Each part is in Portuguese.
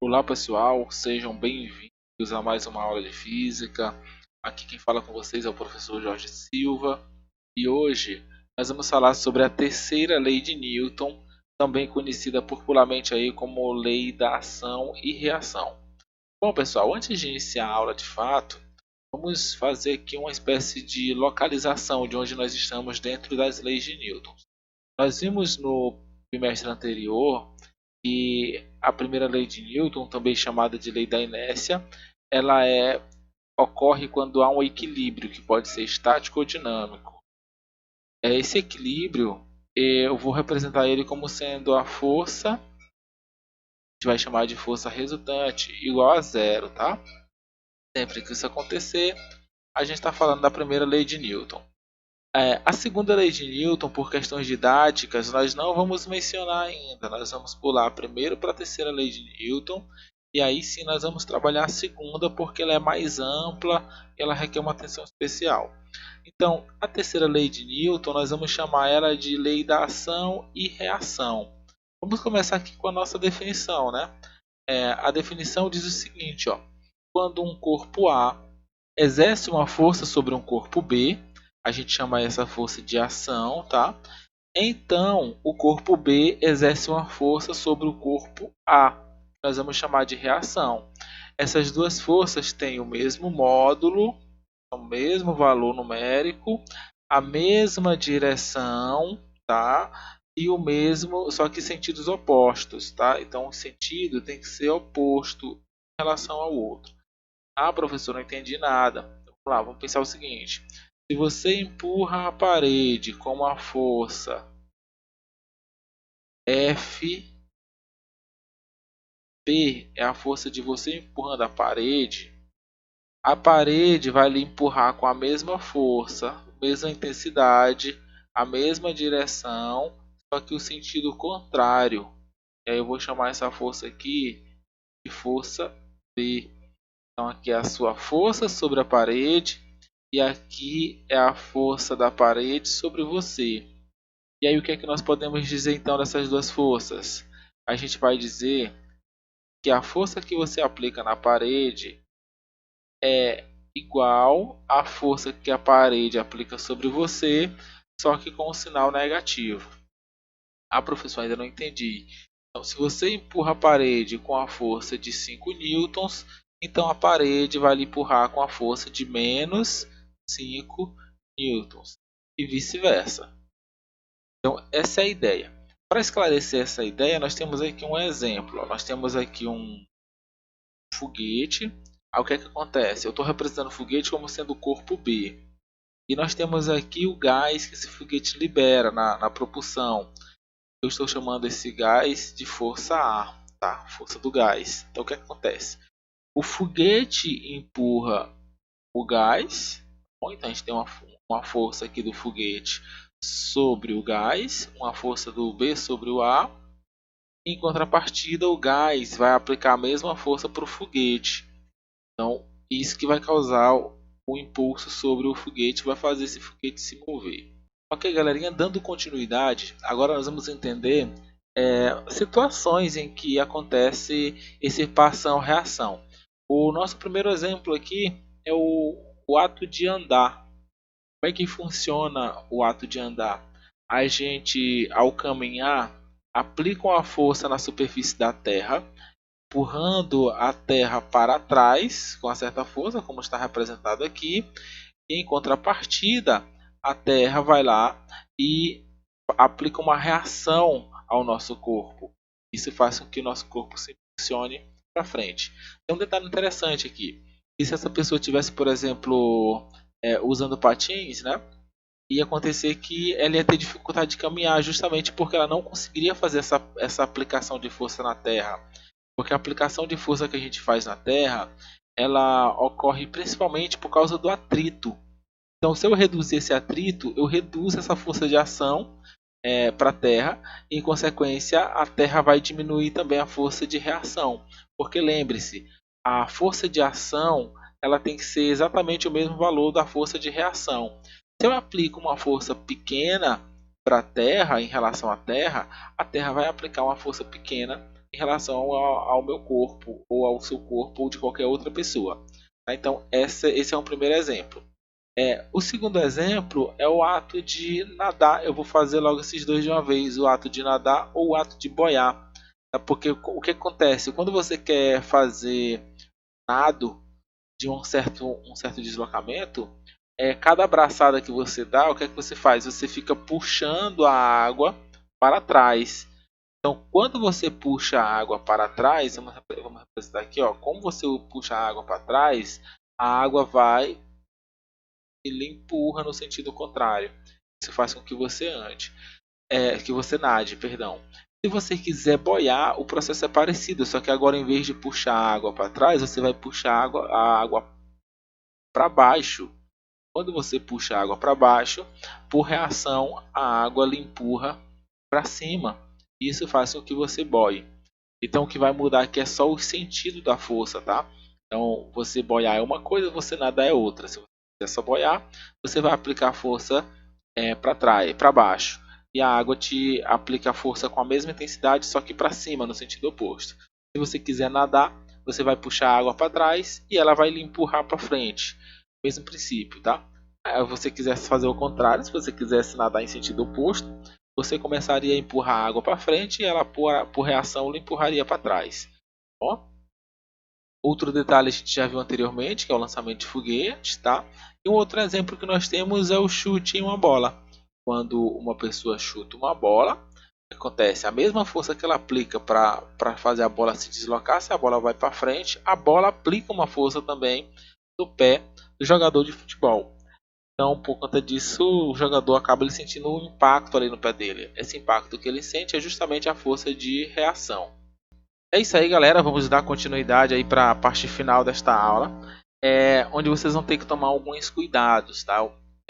Olá pessoal, sejam bem-vindos a mais uma aula de física. Aqui quem fala com vocês é o professor Jorge Silva e hoje nós vamos falar sobre a terceira lei de Newton, também conhecida popularmente aí como lei da ação e reação. Bom pessoal, antes de iniciar a aula de fato, vamos fazer aqui uma espécie de localização de onde nós estamos dentro das leis de Newton. Nós vimos no trimestre anterior que a primeira lei de Newton, também chamada de lei da inércia, ela ocorre quando há um equilíbrio que pode ser estático ou dinâmico. Esse equilíbrio, eu vou representar ele como sendo a força, a gente vai chamar de força resultante, igual a zero, tá? Sempre que isso acontecer, a gente está falando da primeira lei de Newton. A segunda lei de Newton, por questões didáticas, nós não vamos mencionar ainda. Nós vamos pular primeiro para a terceira lei de Newton e aí sim nós vamos trabalhar a segunda porque ela é mais ampla e ela requer uma atenção especial. Então, a terceira lei de Newton, nós vamos chamar ela de lei da ação e reação. Vamos começar aqui com a nossa definição, né? A definição diz o seguinte, ó: quando um corpo A exerce uma força sobre um corpo B, a gente chama essa força de ação, tá? Então, o corpo B exerce uma força sobre o corpo A, nós vamos chamar de reação. Essas duas forças têm o mesmo módulo, o mesmo valor numérico, a mesma direção, tá? E o mesmo, só que sentidos opostos, tá? Então, o sentido tem que ser oposto em relação ao outro. Ah, professor, não entendi nada. Vamos lá, vamos pensar o seguinte: se você empurra a parede com uma força F, P é a força de você empurrando a parede vai lhe empurrar com a mesma força, mesma intensidade, a mesma direção, só que o sentido contrário. E aí eu vou chamar essa força aqui de força P. Então aqui é a sua força sobre a parede e aqui é a força da parede sobre você. E aí o que é que nós podemos dizer então dessas duas forças? A gente vai dizer que a força que você aplica na parede é igual à força que a parede aplica sobre você, só que com um sinal negativo. Ah, professor, ainda não entendi. Então, se você empurra a parede com a força de 5 newtons, então a parede vai lhe empurrar com a força de menos 5 newtons e vice-versa. Então, essa é a ideia. Para esclarecer essa ideia, nós temos aqui um exemplo. Nós temos aqui um foguete. Aí, o que é que acontece? Eu estou representando o foguete como sendo o corpo B. E nós temos aqui o gás que esse foguete libera na propulsão. Eu estou chamando esse gás de força A, tá? Força do gás. Então, o que acontece? O foguete empurra o gás. Bom, então, a gente tem uma força aqui do foguete sobre o gás, uma força do B sobre o A. Em contrapartida, o gás vai aplicar a mesma força para o foguete. Então, isso que vai causar o impulso sobre o foguete, vai fazer esse foguete se mover. Ok, galerinha, dando continuidade, agora nós vamos entender situações em que acontece esse ação-reação. O nosso primeiro exemplo aqui é o ato de andar. Como é que funciona o ato de andar? A gente, ao caminhar, aplica uma força na superfície da Terra, empurrando a Terra para trás com uma certa força, como está representado aqui. E, em contrapartida, a Terra vai lá e aplica uma reação ao nosso corpo. Isso faz com que o nosso corpo se funcione para frente. Tem um detalhe interessante aqui. E se essa pessoa tivesse, por exemplo, usando patins, né? Ia acontecer que ela ia ter dificuldade de caminhar justamente porque ela não conseguiria fazer essa aplicação de força na Terra. Porque a aplicação de força que a gente faz na Terra, ela ocorre principalmente por causa do atrito. Então, se eu reduzir esse atrito, eu reduzo essa força de ação para a Terra, e em consequência a Terra vai diminuir também a força de reação, porque lembre-se, a força de ação ela tem que ser exatamente o mesmo valor da força de reação. Se eu aplico uma força pequena para a Terra em relação à Terra, a Terra vai aplicar uma força pequena em relação ao meu corpo, ou ao seu corpo, ou de qualquer outra pessoa. Então, esse é um primeiro exemplo. O segundo exemplo é o ato de nadar. Eu vou fazer logo esses dois de uma vez, o ato de nadar ou o ato de boiar. Porque o que acontece? Quando você quer fazer nado de um certo deslocamento, cada abraçada que você dá, o que é que você faz? Você fica puxando a água para trás. Então, quando você puxa a água para trás, vamos representar aqui, ó, como você puxa a água para trás, a água vai e lhe empurra no sentido contrário. Isso faz com que você que você nade, perdão. Se você quiser boiar, o processo é parecido, só que agora em vez de puxar a água para trás, você vai puxar a água para baixo. Quando você puxa a água para baixo, por reação, a água lhe empurra para cima. Isso faz com que você boie. Então o que vai mudar aqui é só o sentido da força, tá? Então você boiar é uma coisa, você nadar é outra. Se você quiser só boiar, você vai aplicar força para trás, para baixo. E a água te aplica a força com a mesma intensidade, só que para cima, no sentido oposto. Se você quiser nadar, você vai puxar a água para trás e ela vai lhe empurrar para frente. Mesmo princípio, tá? Se você quisesse fazer o contrário, se você quisesse nadar em sentido oposto, você começaria a empurrar a água para frente e ela, por reação, lhe empurraria para trás. Ó. Outro detalhe a gente já viu anteriormente, que é o lançamento de foguetes, tá? E um outro exemplo que nós temos é o chute em uma bola. Quando uma pessoa chuta uma bola, acontece a mesma força que ela aplica para fazer a bola se deslocar. Se a bola vai para frente, a bola aplica uma força também no pé do jogador de futebol. Então, por conta disso, o jogador acaba ele sentindo um impacto ali no pé dele. Esse impacto que ele sente é justamente a força de reação. É isso aí, galera. Vamos dar continuidade aí para a parte final desta aula, onde vocês vão ter que tomar alguns cuidados, tá?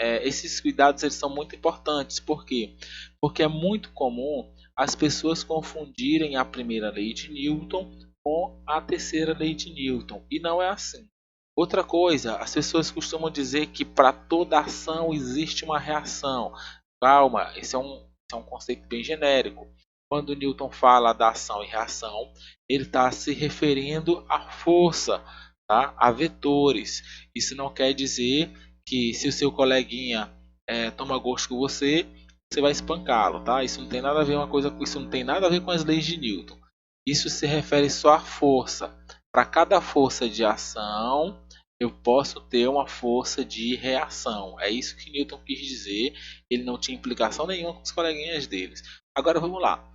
Esses cuidados eles são muito importantes. Por quê? Porque é muito comum as pessoas confundirem a primeira lei de Newton com a terceira lei de Newton. E não é assim. Outra coisa, as pessoas costumam dizer que para toda ação existe uma reação. Calma, esse é um conceito bem genérico. Quando Newton fala da ação e reação, ele está se referindo à força, tá? A vetores. Isso não quer dizer que se o seu coleguinha toma gosto com você, você vai espancá-lo, tá? Isso não tem nada a ver isso não tem nada a ver com as leis de Newton. Isso se refere só à força. Para cada força de ação, eu posso ter uma força de reação. É isso que Newton quis dizer. Ele não tinha implicação nenhuma com os coleguinhas deles. Agora vamos lá.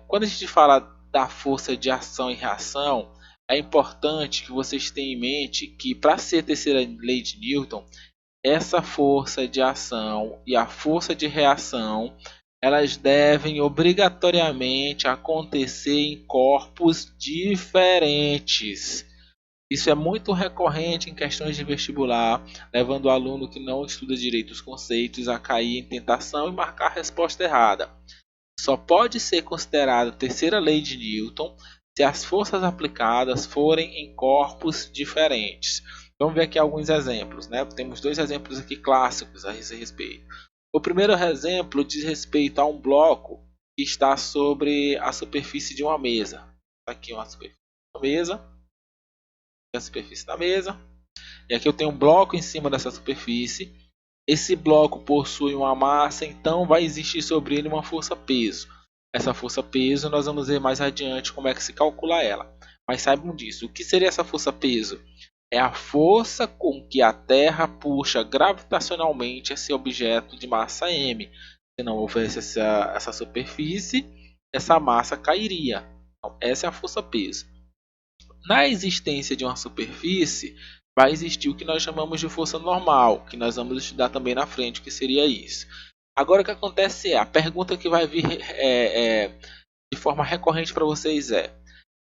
Quando a gente fala da força de ação e reação, é importante que vocês tenham em mente que para ser a terceira lei de Newton, essa força de ação e a força de reação, elas devem obrigatoriamente acontecer em corpos diferentes. Isso é muito recorrente em questões de vestibular, levando o aluno que não estuda direito os conceitos a cair em tentação e marcar a resposta errada. Só pode ser considerada a terceira lei de Newton se as forças aplicadas forem em corpos diferentes. Vamos ver aqui alguns exemplos, né? Temos dois exemplos aqui clássicos a esse respeito. O primeiro exemplo diz respeito a um bloco que está sobre a superfície de uma mesa. Aqui uma superfície de uma mesa, a superfície da mesa, e aqui eu tenho um bloco em cima dessa superfície. Esse bloco possui uma massa, então vai existir sobre ele uma força-peso. Essa força-peso nós vamos ver mais adiante como é que se calcula ela. Mas saibam disso. O que seria essa força-peso? É a força com que a Terra puxa gravitacionalmente esse objeto de massa m. Se não houvesse essa superfície, essa massa cairia. Então, essa é a força-peso. Na existência de uma superfície, vai existir o que nós chamamos de força normal, que nós vamos estudar também na frente, que seria isso. Agora o que acontece a pergunta que vai vir de forma recorrente para vocês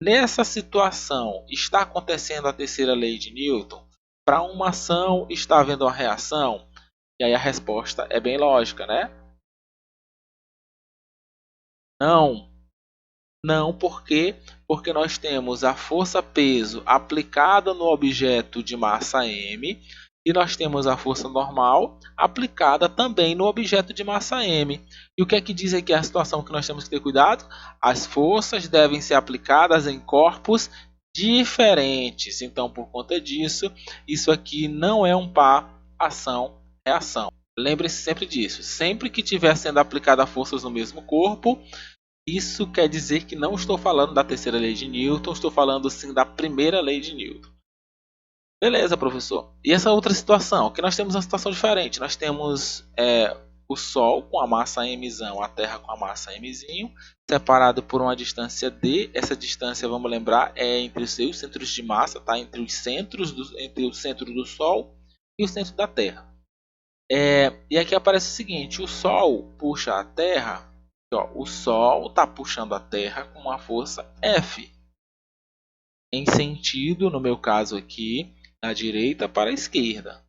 nessa situação, está acontecendo a terceira lei de Newton? Para uma ação, está havendo uma reação? E aí a resposta é bem lógica, né? Não. Não, por quê? Porque nós temos a força-peso aplicada no objeto de massa m E nós temos a força normal aplicada também no objeto de massa m. E o que é que diz aqui a situação que nós temos que ter cuidado? As forças devem ser aplicadas em corpos diferentes. Então, por conta disso, isso aqui não é um par ação-reação. Lembre-se sempre disso. Sempre que estiver sendo aplicada forças no mesmo corpo, isso quer dizer que não estou falando da terceira lei de Newton, estou falando sim da primeira lei de Newton. Beleza, professor. E essa outra situação? Que nós temos uma situação diferente. Nós temos o Sol com a massa m, a Terra com a massa m, separado por uma distância d. Essa distância, vamos lembrar, é entre os seus centros de massa, tá? Entre o centro do Sol e o centro da Terra. E aqui aparece o seguinte: o Sol puxa a Terra. Ó, o Sol está puxando a Terra com uma força F, em sentido, no meu caso aqui, da direita para a esquerda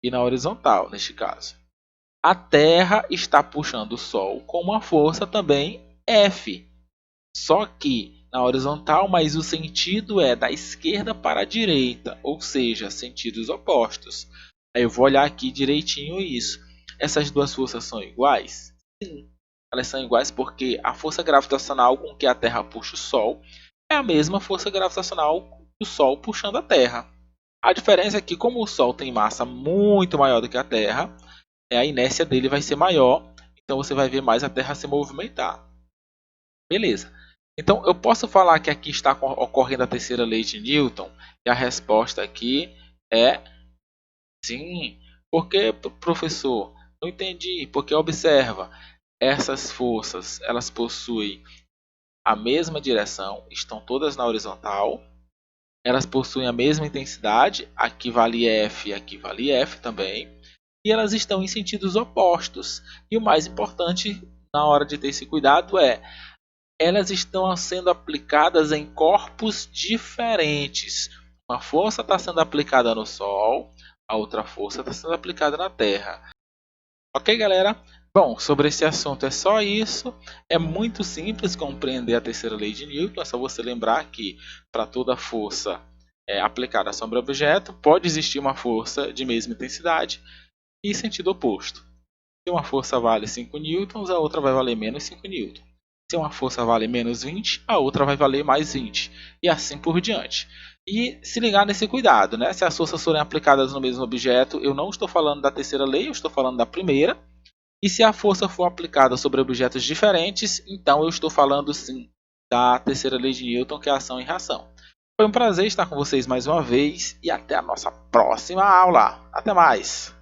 e na horizontal, neste caso. A Terra está puxando o Sol com uma força também F, só que na horizontal, mas o sentido é da esquerda para a direita, ou seja, sentidos opostos. Aí eu vou olhar aqui direitinho isso. Essas duas forças são iguais? Sim, elas são iguais porque a força gravitacional com que a Terra puxa o Sol é a mesma força gravitacional do Sol puxando a Terra. A diferença é que, como o Sol tem massa muito maior do que a Terra, a inércia dele vai ser maior, então você vai ver mais a Terra se movimentar. Beleza. Então, eu posso falar que aqui está ocorrendo a terceira lei de Newton? E a resposta aqui é sim. Por que, professor? Não entendi. Porque observa, essas forças, elas possuem a mesma direção, estão todas na horizontal. Elas possuem a mesma intensidade, aqui vale F, aqui vale F também. E elas estão em sentidos opostos. E o mais importante na hora de ter esse cuidado é elas estão sendo aplicadas em corpos diferentes. Uma força está sendo aplicada no Sol, a outra força está sendo aplicada na Terra. Ok, galera? Bom, sobre esse assunto é só isso. É muito simples compreender a terceira lei de Newton. É só você lembrar que para toda força aplicada sobre o objeto, pode existir uma força de mesma intensidade e sentido oposto. Se uma força vale 5 newtons, a outra vai valer menos 5 newtons. Se uma força vale menos 20, a outra vai valer mais 20. E assim por diante. E se ligar nesse cuidado, né? Se as forças forem aplicadas no mesmo objeto, eu não estou falando da terceira lei, eu estou falando da primeira. E se a força for aplicada sobre objetos diferentes, então eu estou falando sim da terceira lei de Newton, que é a ação e reação. Foi um prazer estar com vocês mais uma vez e até a nossa próxima aula. Até mais!